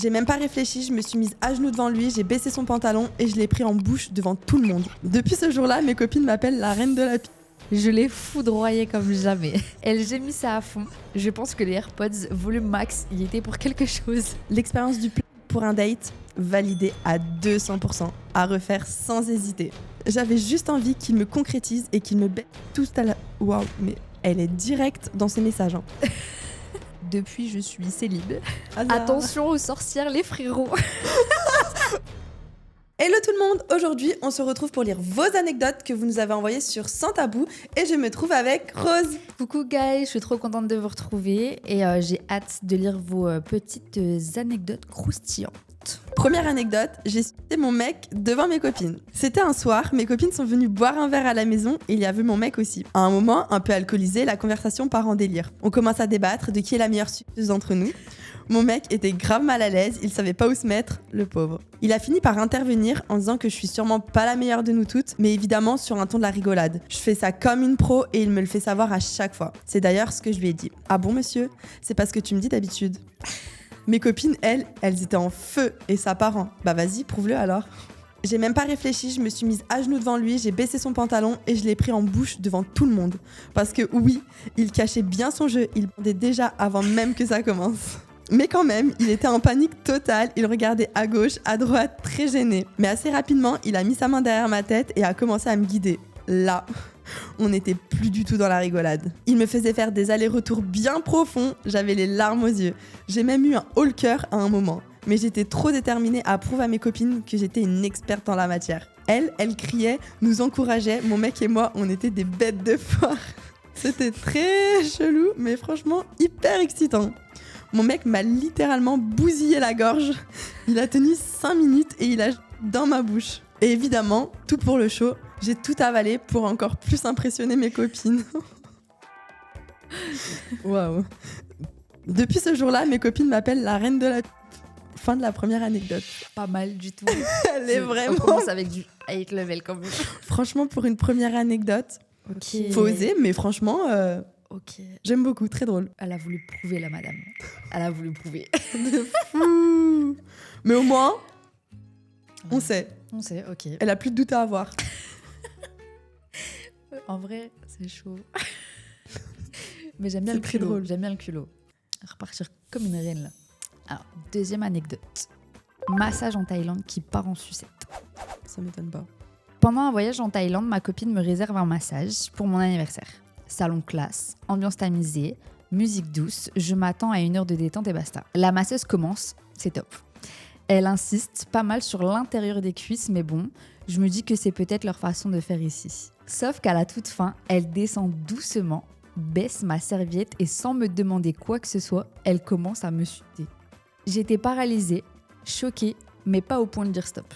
J'ai même pas réfléchi, je me suis mise à genoux devant lui, j'ai baissé son pantalon et je l'ai pris en bouche devant tout le monde. Depuis ce jour-là, mes copines m'appellent la reine de la piste. Je l'ai foudroyée comme jamais. Elle gémissait à fond. Je pense que les AirPods volume max y étaient pour quelque chose. L'expérience du pour un date, validée à 200%, à refaire sans hésiter. J'avais juste envie qu'il me concrétise et qu'il me baisse tout à la... Waouh, mais elle est directe dans ses messages. Hein. Depuis, je suis célib. Hasard. Attention aux sorcières, les frérots. Hello tout le monde, aujourd'hui on se retrouve pour lire vos anecdotes que vous nous avez envoyées sur Sans Tabou et je me trouve avec Rose. Coucou guys, je suis trop contente de vous retrouver et j'ai hâte de lire vos petites anecdotes croustillantes. Première anecdote, j'ai cité mon mec devant mes copines. C'était un soir, mes copines sont venues boire un verre à la maison et il y avait mon mec aussi. À un moment, un peu alcoolisé, la conversation part en délire. On commence à débattre de qui est la meilleure suceuse d'entre nous. Mon mec était grave mal à l'aise, il savait pas où se mettre, le pauvre. Il a fini par intervenir en disant que je suis sûrement pas la meilleure de nous toutes, mais évidemment sur un ton de la rigolade. Je fais ça comme une pro et il me le fait savoir à chaque fois. C'est d'ailleurs ce que je lui ai dit. Ah bon monsieur, c'est pas ce que tu me dis d'habitude. Mes copines, elles étaient en feu et ça part en. Bah vas-y, prouve-le alors. J'ai même pas réfléchi, je me suis mise à genoux devant lui, j'ai baissé son pantalon et je l'ai pris en bouche devant tout le monde. Parce que oui, il cachait bien son jeu, il bandait déjà avant même que ça commence. Mais quand même, il était en panique totale, il regardait à gauche, à droite, très gêné. Mais assez rapidement, il a mis sa main derrière ma tête et a commencé à me guider. Là, on n'était plus du tout dans la rigolade. Il me faisait faire des allers-retours bien profonds, j'avais les larmes aux yeux. J'ai même eu un haut-le-cœur à un moment. Mais j'étais trop déterminée à prouver à mes copines que j'étais une experte dans la matière. Elle criait, nous encourageait, mon mec et moi, on était des bêtes de foire. C'était très chelou, mais franchement hyper excitant. Mon mec m'a littéralement bousillé la gorge. Il a tenu 5 minutes et il a dans ma bouche. Et évidemment, tout pour le show, j'ai tout avalé pour encore plus impressionner mes copines. Waouh. Depuis ce jour-là, mes copines m'appellent la reine de la... Fin de la première anecdote. Pas mal du tout. Elle est vraiment... On commence avec du hate level quand même. Franchement, pour une première anecdote, faut oser, mais franchement... Ok. J'aime beaucoup, très drôle. Elle a voulu prouver la madame. Elle a voulu prouver. De fou. Mais au moins, on sait. On sait, ok. Elle a plus de doute à avoir. En vrai, c'est chaud. Mais j'aime bien C'est le très culot. drôle. J'aime bien le culot. Repartir comme une reine là. Alors, deuxième anecdote. Massage en Thaïlande qui part en sucette. Ça m'étonne pas. Pendant un voyage en Thaïlande, ma copine me réserve un massage pour mon anniversaire. Salon classe, ambiance tamisée, musique douce, je m'attends à 1 heure de détente et basta. La masseuse commence, c'est top. Elle insiste pas mal sur l'intérieur des cuisses, mais bon, je me dis que c'est peut-être leur façon de faire ici. Sauf qu'à la toute fin, elle descend doucement, baisse ma serviette et sans me demander quoi que ce soit, elle commence à me sucer. J'étais paralysée, choquée, mais pas au point de dire stop.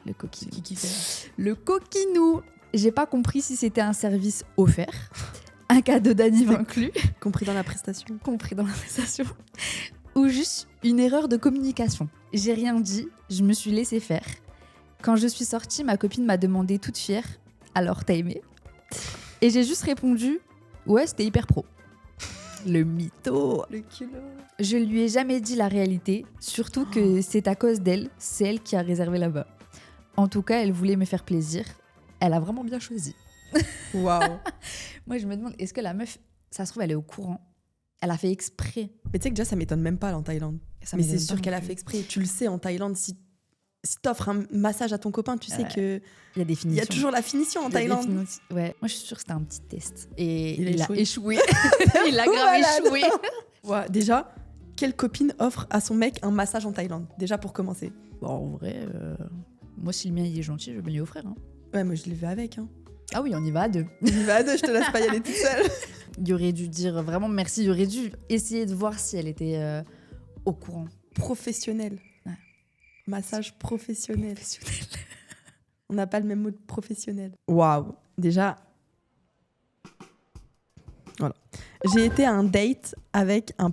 Le coquinou. Qui fait. Le coquinou. J'ai pas compris si c'était un service offert, un cadeau d'anniv inclus, Compris dans la prestation. compris dans la prestation, ou juste une erreur de communication. J'ai rien dit, je me suis laissée faire. Quand je suis sortie, ma copine m'a demandé toute fière « Alors, t'as aimé ?» Et j'ai juste répondu « Ouais, c'était hyper pro. » Le mytho. Le culot. Je lui ai jamais dit la réalité, surtout que c'est à cause d'elle, c'est elle qui a réservé là-bas. En tout cas, elle voulait me faire plaisir. Elle a vraiment bien choisi. Waouh. Moi, je me demande, est-ce que la meuf, ça se trouve, elle est au courant? Elle a fait exprès. Mais tu sais que déjà, ça m'étonne même pas aller en Thaïlande. Ça Mais m'étonne c'est pas sûr non qu'elle a plus. fait exprès. Tu le sais, en Thaïlande, si t'offres un massage à ton copain, tu sais que Il y a des il finitions. y a toujours la finition en Il y a des Thaïlande. finitions. Ouais. Moi, je suis sûre que c'était un petit test. Et Il a a échoué. Il a Fou grave malade. échoué. Ouais, déjà, quelle copine offre à son mec un massage en Thaïlande? Déjà pour commencer. Bon, en vrai, moi, si le mien il est gentil, je vais me lui offrir. Hein. Ouais, moi je l'ai vu avec. Hein. Ah oui, on y va à 2. On y va à 2, je te laisse pas y aller toute seule. Il aurait dû dire vraiment merci. Il aurait dû essayer de voir si elle était au courant. Professionnel. Ouais. Massage professionnel. On n'a pas le même mot de professionnel. Waouh. Déjà. Voilà. J'ai été à un date avec un...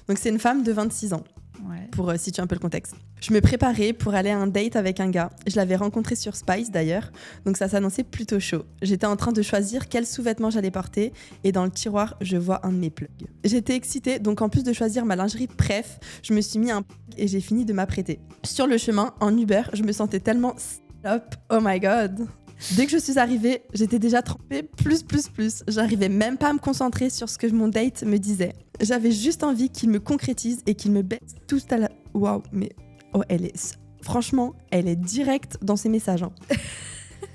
Donc c'est une femme de 26 ans. Ouais. pour situer un peu le contexte. Je me préparais pour aller à un date avec un gars. Je l'avais rencontré sur Spice d'ailleurs, donc ça s'annonçait plutôt chaud. J'étais en train de choisir quels sous-vêtements j'allais porter et dans le tiroir, je vois un de mes plugs. J'étais excitée, donc en plus de choisir ma lingerie bref, je me suis mis un plug et j'ai fini de m'apprêter. Sur le chemin, en Uber, je me sentais tellement stop, oh my god. Dès que je suis arrivée, j'étais déjà trempée plus. J'arrivais même pas à me concentrer sur ce que mon date me disait. J'avais juste envie qu'il me concrétise et qu'il me baisse tout à la... Waouh, mais... Oh, franchement, elle est directe dans ses messages. Hein.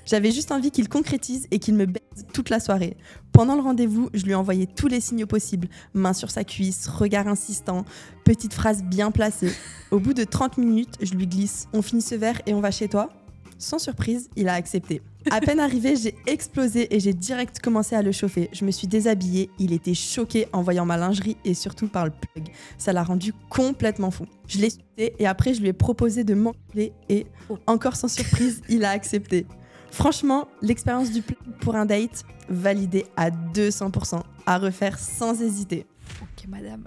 J'avais juste envie qu'il concrétise et qu'il me baise toute la soirée. Pendant le rendez-vous, je lui envoyais tous les signaux possibles. Main sur sa cuisse, regard insistant, petite phrase bien placée. Au bout de 30 minutes, je lui glisse « On finit ce verre et on va chez toi ?» Sans surprise, il a accepté. À peine arrivé, j'ai explosé et j'ai direct commencé à le chauffer. Je me suis déshabillée, il était choqué en voyant ma lingerie et surtout par le plug. Ça l'a rendu complètement fou. Je l'ai suité et après je lui ai proposé de m'enculer et, encore sans surprise, il a accepté. Franchement, l'expérience du plug pour un date, validée à 200%, à refaire sans hésiter. Ok, madame.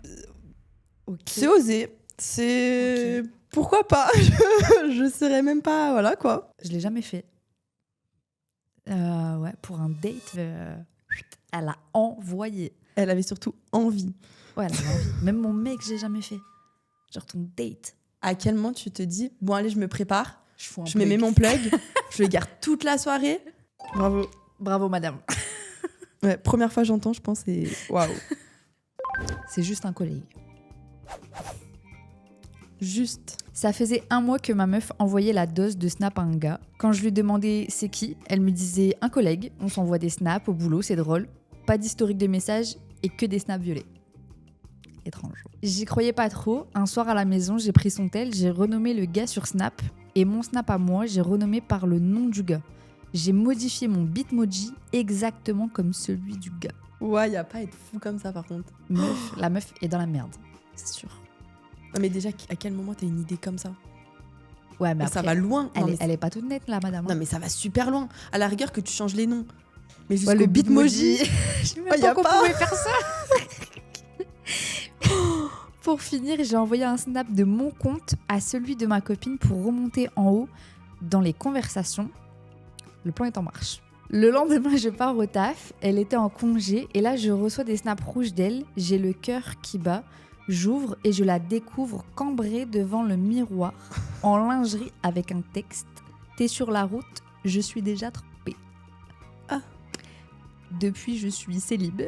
Ok. C'est osé, c'est... Ok. Pourquoi pas. Je serais même pas... Voilà quoi. Je l'ai jamais fait. Ouais, pour un date, elle a envoyé. Elle avait surtout envie. Ouais, elle avait envie. Même mon mec, j'ai jamais fait. Genre ton date. À quel moment tu te dis, bon allez, je me prépare, Je me mets mon plug, je le garde toute la soirée. Bravo. Bravo, madame. Ouais, première fois j'entends, je pense, et waouh. C'est juste un collègue. Juste. Ça faisait 1 mois que ma meuf envoyait la dose de snap à un gars. Quand je lui demandais c'est qui, elle me disait un collègue, on s'envoie des snaps au boulot, c'est drôle. Pas d'historique de messages et que des snaps violets. Étrange. J'y croyais pas trop. Un soir à la maison, j'ai pris son tel, j'ai renommé le gars sur Snap et mon Snap à moi, j'ai renommé par le nom du gars. J'ai modifié mon bitmoji exactement comme celui du gars. Ouais, y a pas à être fou comme ça par contre. La meuf est dans la merde, c'est sûr. Non mais déjà, à quel moment t'as une idée comme ça? Ouais, mais Ça après, va loin. Non, mais elle est pas toute nette là, madame. non mais ça va super loin. À la rigueur que tu changes les noms. Mais jusqu'au Ouais, le bitmoji. Je sais même Oh, y a pas qu'on pas. pouvait faire ça. Pour finir, j'ai envoyé un snap de mon compte à celui de ma copine pour remonter en haut dans les conversations. Le plan est en marche. Le lendemain, je pars au taf. Elle était en congé et là, je reçois des snaps rouges d'elle. J'ai le cœur qui bat. J'ouvre et je la découvre cambrée devant le miroir en lingerie avec un texte. T'es sur la route, je suis déjà trempée. Ah. Depuis, je suis célib.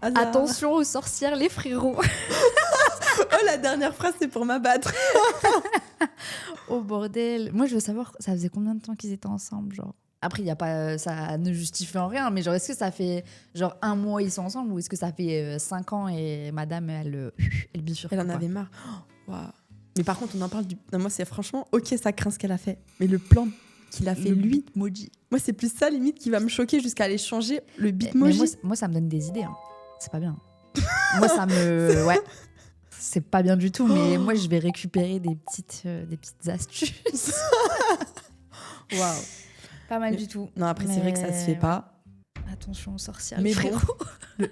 Hasard. Attention aux sorcières, les frérots. Oh, la dernière phrase, c'est pour m'abattre. Oh bordel. Moi, je veux savoir, ça faisait combien de temps qu'ils étaient ensemble, genre. Après, y a pas, ça ne justifie en rien, mais genre, est-ce que ça fait genre 1 mois ils sont ensemble ou est-ce que ça fait 5 ans et madame, elle bifurque Elle en quoi. avait marre. Oh, waouh. Mais par contre, on en parle du... Non, moi, c'est franchement, ok, ça craint ce qu'elle a fait. Mais le plan qu'il a fait, Le lui, bitmoji. moi, c'est plus ça, limite, qui va me choquer jusqu'à aller changer le Mais bitmoji. moi, ça me donne des idées. Hein. C'est pas bien. Moi, ça me... Ouais. C'est pas bien du tout, mais moi, je vais récupérer des petites astuces. Waouh. Pas mal Mais- du tout. Non, après, c'est vrai que ça se fait pas. Attention aux sorcières, Mais les bon. frérots.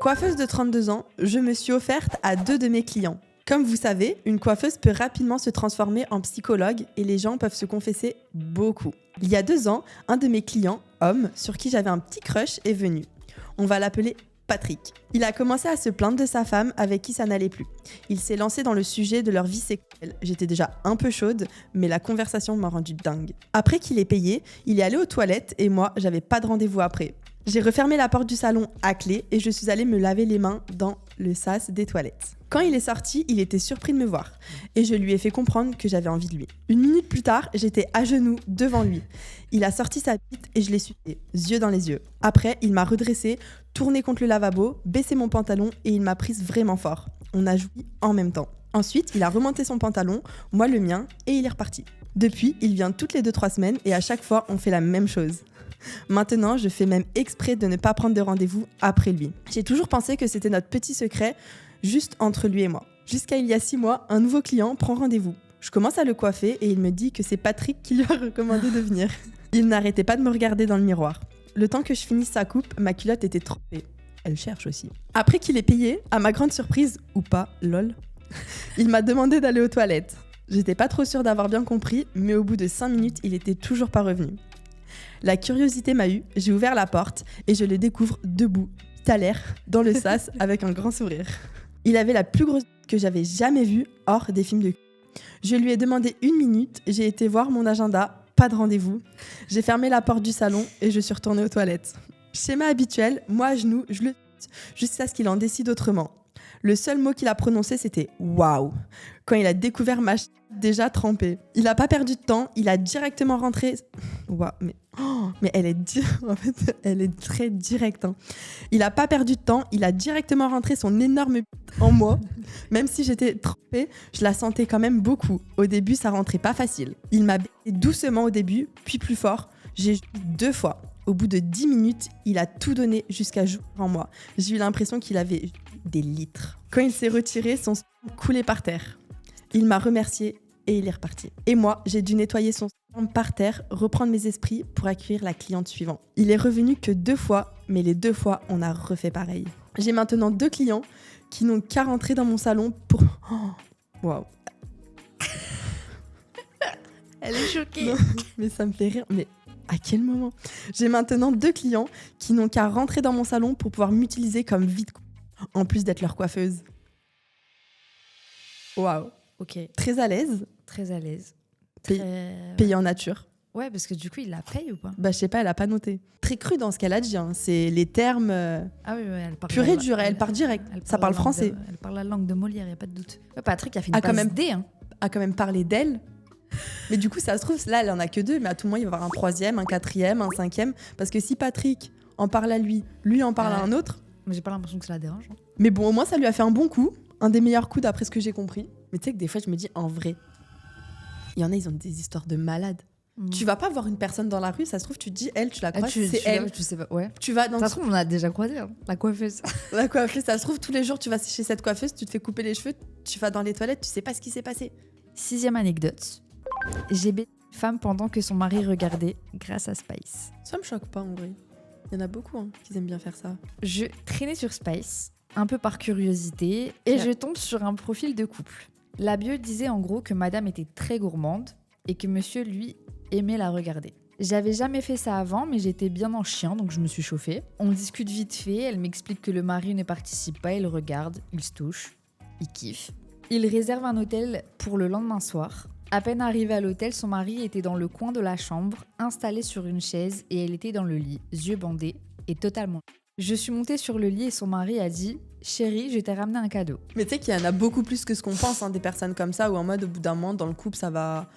Coiffeuse de 32 ans, je me suis offerte à 2 de mes clients. Comme vous savez, une coiffeuse peut rapidement se transformer en psychologue et les gens peuvent se confesser beaucoup. Il y a 2 ans, un de mes clients, homme, sur qui j'avais un petit crush, est venu. On va l'appeler Patrick. Il a commencé à se plaindre de sa femme avec qui ça n'allait plus. Il s'est lancé dans le sujet de leur vie sexuelle. J'étais déjà un peu chaude, mais la conversation m'a rendue dingue. Après qu'il ait payé, il est allé aux toilettes et moi, j'avais pas de rendez-vous après. J'ai refermé la porte du salon à clé et je suis allée me laver les mains dans le sas des toilettes. Quand il est sorti, il était surpris de me voir et je lui ai fait comprendre que j'avais envie de lui. 1 minute plus tard, j'étais à genoux devant lui. Il a sorti sa bite et je l'ai sucé, yeux dans les yeux. Après, il m'a redressée, tourné contre le lavabo, baissé mon pantalon et il m'a prise vraiment fort. On a joui en même temps. Ensuite, il a remonté son pantalon, moi le mien, et il est reparti. Depuis, il vient toutes les 2-3 semaines et à chaque fois, on fait la même chose. Maintenant, je fais même exprès de ne pas prendre de rendez-vous après lui. J'ai toujours pensé que c'était notre petit secret, juste entre lui et moi. Jusqu'à il y a 6 mois, un nouveau client prend rendez-vous. Je commence à le coiffer et il me dit que c'est Patrick qui lui a recommandé de venir. Il n'arrêtait pas de me regarder dans le miroir. Le temps que je finisse sa coupe, ma culotte était trempée. Elle cherche aussi. Après qu'il ait payé, à ma grande surprise, ou pas, lol, il m'a demandé d'aller aux toilettes. J'étais pas trop sûre d'avoir bien compris, mais au bout de 5 minutes, il était toujours pas revenu. La curiosité m'a eu, j'ai ouvert la porte et je le découvre debout, talaire, dans le sas, avec un grand sourire. Il avait la plus grosse que j'avais jamais vue hors des films de cul. Je lui ai demandé 1 minute, j'ai été voir mon agenda, pas de rendez-vous. J'ai fermé la porte du salon et je suis retournée aux toilettes. Schéma habituel, moi à genoux, je le jusqu'à ce qu'il en décide autrement. Le seul mot qu'il a prononcé, c'était « waouh » quand il a découvert ma déjà trempée. Il n'a pas perdu de temps, il a directement rentré... Waouh, mais elle est en fait, elle est très directe. Hein. Il n'a pas perdu de temps, il a directement rentré son énorme en moi. Même si j'étais trempée, je la sentais quand même beaucoup. Au début, ça rentrait pas facile. Il m'a baisé doucement au début, puis plus fort. J'ai joué 2 fois. Au bout de 10 minutes, il a tout donné jusqu'à jouer en moi. J'ai eu l'impression qu'il avait des litres. Quand il s'est retiré, son sang coulait par terre. Il m'a remercié et il est reparti. Et moi, j'ai dû nettoyer son sang par terre, reprendre mes esprits pour accueillir la cliente suivante. Il est revenu que 2 fois, mais les 2 fois, on a refait pareil. J'ai maintenant 2 clients qui n'ont qu'à rentrer dans mon salon pour... Waouh. Elle est choquée. Non, mais ça me fait rire. Mais à quel moment ? J'ai maintenant 2 clients qui n'ont qu'à rentrer dans mon salon pour pouvoir m'utiliser comme vide, en plus d'être leur coiffeuse. Waouh. Ok, Très à l'aise, très à l'aise. payé en nature. Ouais, parce que du coup, il la paye ou pas? Bah, je sais pas, elle a pas noté. Très cru dans ce qu'elle a dit. Hein. C'est les termes Ah oui, elle parle. pur et dur. Elle part direct. Ça parle français. Elle parle la langue de Molière, y a pas de doute. Ouais, Patrick a fait une Ah, passe quand même. D, hein. A quand même parlé d'elle. Mais du coup, ça se trouve, là, elle en a que 2. Mais à tout moment, il va y avoir un 3e, un 4e, un 5e. Parce que si Patrick en parle à lui en parle à un autre. Mais j'ai pas l'impression que ça la dérange. Hein. Mais bon, au moins, ça lui a fait un bon coup. Un des meilleurs coups d'après ce que j'ai compris. Mais tu sais que des fois, je me dis, en vrai, il y en a, ils ont des histoires de malades. Tu vas pas voir une personne dans la rue, ça se trouve, tu te dis, elle, tu la croises, c'est elle. Tu sais pas, ouais. Tu vas dans... Ça se trouve, on a déjà croisé, hein, la coiffeuse. La coiffeuse, ça se trouve, tous les jours, tu vas chez cette coiffeuse, tu te fais couper les cheveux, tu vas dans les toilettes, tu sais pas ce qui s'est passé. 6e anecdote. J'ai baisé une femme pendant que son mari regardait grâce à Spice. Ça me choque pas, en vrai. Il y en a beaucoup hein, qui aiment bien faire ça. Je traînais sur Spice, un peu par curiosité, et je tombe sur un profil de couple. La bio disait en gros que madame était très gourmande et que monsieur, lui, aimait la regarder. J'avais jamais fait ça avant, mais j'étais bien en chien, donc je me suis chauffée. On discute vite fait, elle m'explique que le mari ne participe pas, il regarde, il se touche, il kiffe. Il réserve un hôtel pour le lendemain soir. À peine arrivé à l'hôtel, son mari était dans le coin de la chambre, installé sur une chaise, et elle était dans le lit, yeux bandés et totalement... Je suis montée sur le lit et son mari a dit « Chérie, je t'ai ramené un cadeau ». Mais tu sais qu'il y en a beaucoup plus que ce qu'on pense, hein, des personnes comme ça, où en mode, au bout d'un moment, dans le couple, ça va...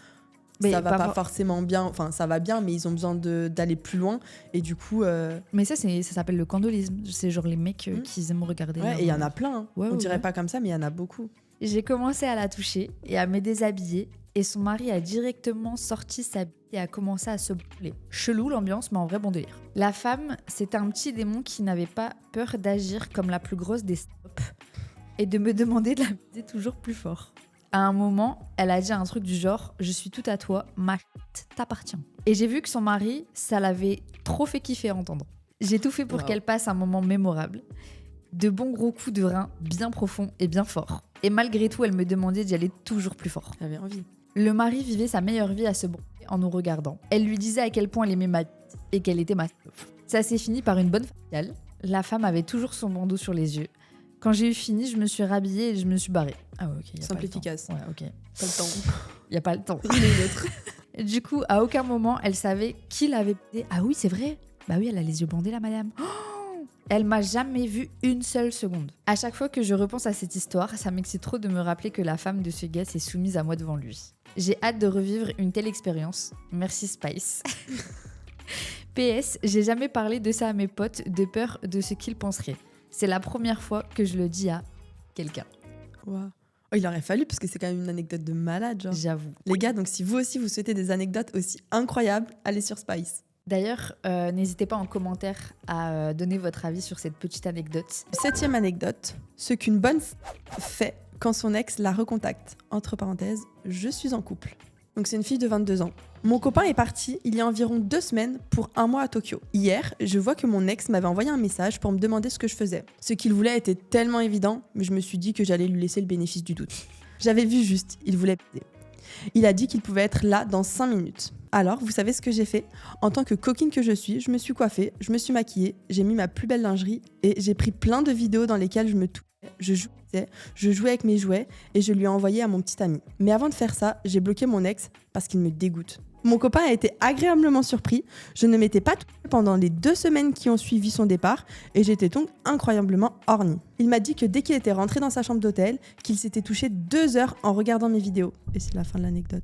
Mais ça va pas forcément bien, enfin ça va bien, mais ils ont besoin d'aller plus loin et du coup. Mais ça s'appelle le candolisme. C'est genre les mecs qui aiment regarder. Ouais, et il y en a plein. Hein. Ouais, on dirait pas comme ça, mais il y en a beaucoup. J'ai commencé à la toucher et à me déshabiller et son mari a directement sorti sa bite et a commencé à se brûler. Chelou l'ambiance, mais en vrai bon délire. La femme, c'était un petit démon qui n'avait pas peur d'agir comme la plus grosse des stops et de me demander de la baiser toujours plus fort. À un moment, elle a dit un truc du genre « Je suis tout à toi, ma chute t'appartient ». Et j'ai vu que son mari, ça l'avait trop fait kiffer à entendre. J'ai tout fait pour qu'elle passe un moment mémorable. De bons gros coups de rein bien profonds et bien forts. Et malgré tout, elle me demandait d'y aller toujours plus fort. J'avais envie. Le mari vivait sa meilleure vie à se branler en nous regardant. Elle lui disait à quel point elle aimait ma bite et qu'elle était ma stuff. Ça s'est fini par une bonne faciale. La femme avait toujours son bandeau sur les yeux. Quand j'ai eu fini, je me suis rhabillée et je me suis barrée. Ah ouais, ok. Simple, efficace. Ouais, ok. Pas le temps. Il n'y a pas le temps. Il est l'autre. Du coup, à aucun moment, elle savait qui l'avait baisé. Ah oui, c'est vrai. Bah oui, elle a les yeux bandés, la madame. Oh, elle m'a jamais vue une seule seconde. À chaque fois que je repense à cette histoire, ça m'excite trop de me rappeler que la femme de ce gars s'est soumise à moi devant lui. J'ai hâte de revivre une telle expérience. Merci Spice. PS, j'ai jamais parlé de ça à mes potes de peur de ce qu'ils penseraient. C'est la première fois que je le dis à quelqu'un. Wow. Oh, il aurait fallu parce que c'est quand même une anecdote de malade. Genre. J'avoue. Les gars, donc si vous aussi vous souhaitez des anecdotes aussi incroyables, allez sur Spice. D'ailleurs, n'hésitez pas en commentaire à donner votre avis sur cette petite anecdote. 7e anecdote, ce qu'une bonne fait quand son ex la recontacte. Entre parenthèses, je suis en couple. Donc c'est une fille de 22 ans. Mon copain est parti il y a environ 2 semaines pour 1 mois à Tokyo. Hier, je vois que mon ex m'avait envoyé un message pour me demander ce que je faisais. Ce qu'il voulait était tellement évident, mais je me suis dit que j'allais lui laisser le bénéfice du doute. J'avais vu juste, il voulait baiser. Il a dit qu'il pouvait être là dans 5 minutes. Alors, vous savez ce que j'ai fait ? En tant que coquine que je suis me suis coiffée, je me suis maquillée, j'ai mis ma plus belle lingerie et j'ai pris plein de vidéos dans lesquelles je me touchais, je jouais avec mes jouets et je lui ai envoyé à mon petit ami. Mais avant de faire ça, j'ai bloqué mon ex parce qu'il me dégoûte. Mon copain a été agréablement surpris. Je ne m'étais pas touchée pendant les 2 semaines qui ont suivi son départ et j'étais donc incroyablement horny. Il m'a dit que dès qu'il était rentré dans sa chambre d'hôtel, qu'il s'était touché 2 heures en regardant mes vidéos. Et c'est la fin de l'anecdote.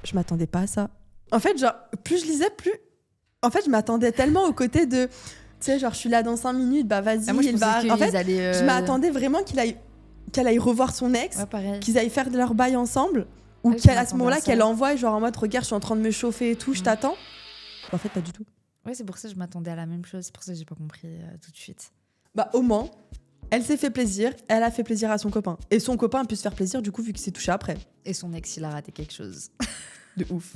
Je m'attendais pas à ça. En fait, genre, plus je lisais, plus... En fait, je m'attendais tellement au côté de... Tu sais, genre, je suis là dans 5 minutes, bah vas-y, moi, je il va... pensais En fait, qu'ils allaient, je m'attendais vraiment qu'elle aille revoir son ex, Ouais, pareil. qu'ils aillent faire leur bail ensemble, ou Ouais, je qu'elle, à ce m'attendais moment-là, à ça. qu'elle envoie, genre en mode, regarde, je suis en train de me chauffer et tout, je t'attends. En fait, pas du tout. Ouais, c'est pour ça que je m'attendais à la même chose. C'est pour ça que j'ai pas compris tout de suite. Bah, au moins, elle s'est fait plaisir, elle a fait plaisir à son copain. Et son copain a pu se faire plaisir, du coup, vu qu'il s'est touché après. Et son ex, il a raté quelque chose. De ouf.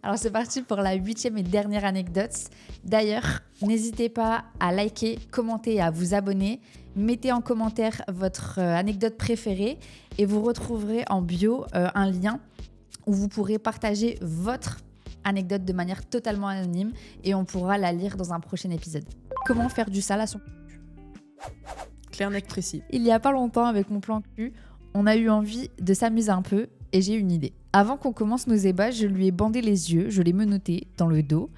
Alors c'est parti pour la 8e et dernière anecdote. D'ailleurs, n'hésitez pas à liker, commenter et à vous abonner. Mettez en commentaire votre anecdote préférée et vous retrouverez en bio un lien où vous pourrez partager votre anecdote de manière totalement anonyme et on pourra la lire dans un prochain épisode. Comment faire du sale à son... Clair, net, précis. Il y a pas longtemps, avec mon plan cul, on a eu envie de s'amuser un peu et j'ai une idée. Avant qu'on commence nos ébats, je lui ai bandé les yeux, je l'ai menotté dans le dos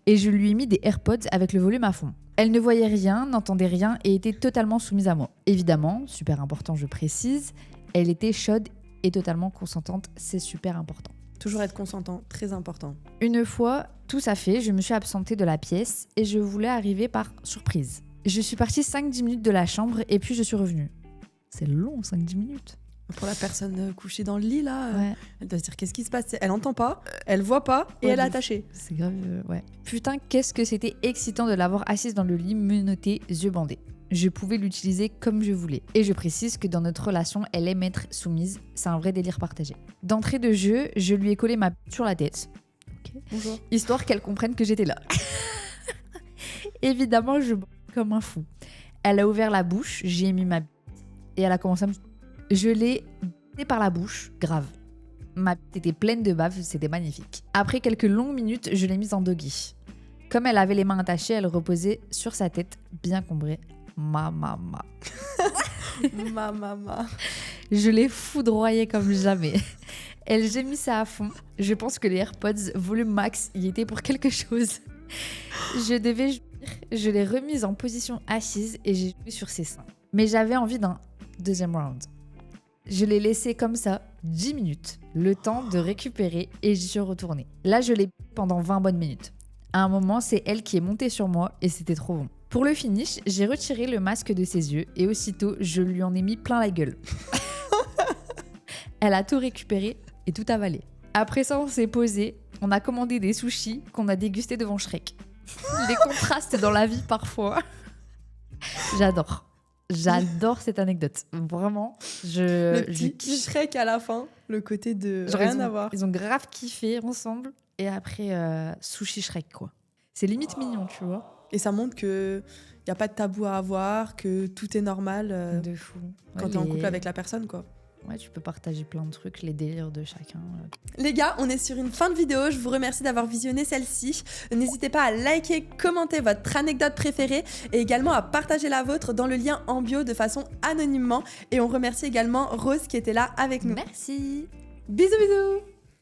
et je lui ai mis des AirPods avec le volume à fond. Elle ne voyait rien, n'entendait rien et était totalement soumise à moi. Évidemment, super important, je précise, elle était chaude et totalement consentante, c'est super important. Toujours être consentant, très important. Une fois, tout ça fait, je me suis absentée de la pièce et je voulais arriver par surprise. Je suis partie 5-10 minutes de la chambre et puis je suis revenue. C'est long, 5-10 minutes. Pour la personne couchée dans le lit, là, Ouais. elle doit se dire qu'est-ce qui se passe. Elle entend pas, elle voit pas et Ouais, elle est de attachée. C'est grave, ouais. Putain, qu'est-ce que c'était excitant de l'avoir assise dans le lit, menottée, yeux bandés. Je pouvais l'utiliser comme je voulais. Et je précise que dans notre relation, elle aime être soumise. C'est un vrai délire partagé. D'entrée de jeu, je lui ai collé ma sur la tête. Ok. Bonjour. Histoire qu'elle comprenne que j'étais là. Évidemment, je bandais comme un fou. Elle a ouvert la bouche, j'ai mis ma et elle a commencé à me... Je l'ai baisée par la bouche, grave. Ma bite était pleine de bave, c'était magnifique. Après quelques longues minutes, je l'ai mise en doggy. Comme elle avait les mains attachées, elle reposait sur sa tête, bien combrée. Ma. Ma maman. Je l'ai foudroyée comme jamais. Elle gémissait à fond. Je pense que les AirPods volume max y étaient pour quelque chose. Je devais jouir. Je l'ai remise en position assise et j'ai joué sur ses seins. Mais j'avais envie d'un deuxième round. Je l'ai laissé comme ça 10 minutes, le temps de récupérer et j'y suis retournée. Là, je l'ai pendant 20 bonnes minutes. À un moment, c'est elle qui est montée sur moi et c'était trop bon. Pour le finish, j'ai retiré le masque de ses yeux et aussitôt, je lui en ai mis plein la gueule. Elle a tout récupéré et tout avalé. Après ça, on s'est posé, on a commandé des sushis qu'on a dégustés devant Shrek. Les contrastes dans la vie parfois. J'adore. J'adore cette anecdote. Vraiment, Le je petit kiffe. Shrek à la fin, le côté de Genre, rien à voir. Ils ont grave kiffé ensemble. Et après, sushi Shrek, quoi. C'est limite mignon, tu vois. Et ça montre que y a pas de tabou à avoir, que tout est normal De fou. quand Ouais, t'es en les- couple avec la personne, quoi. Ouais, tu peux partager plein de trucs, les délires de chacun. Les gars, on est sur une fin de vidéo. Je vous remercie d'avoir visionné celle-ci. N'hésitez pas à liker, commenter votre anecdote préférée et également à partager la vôtre dans le lien en bio de façon anonymement. Et on remercie également Rose qui était là avec nous. Merci. Bisous bisous.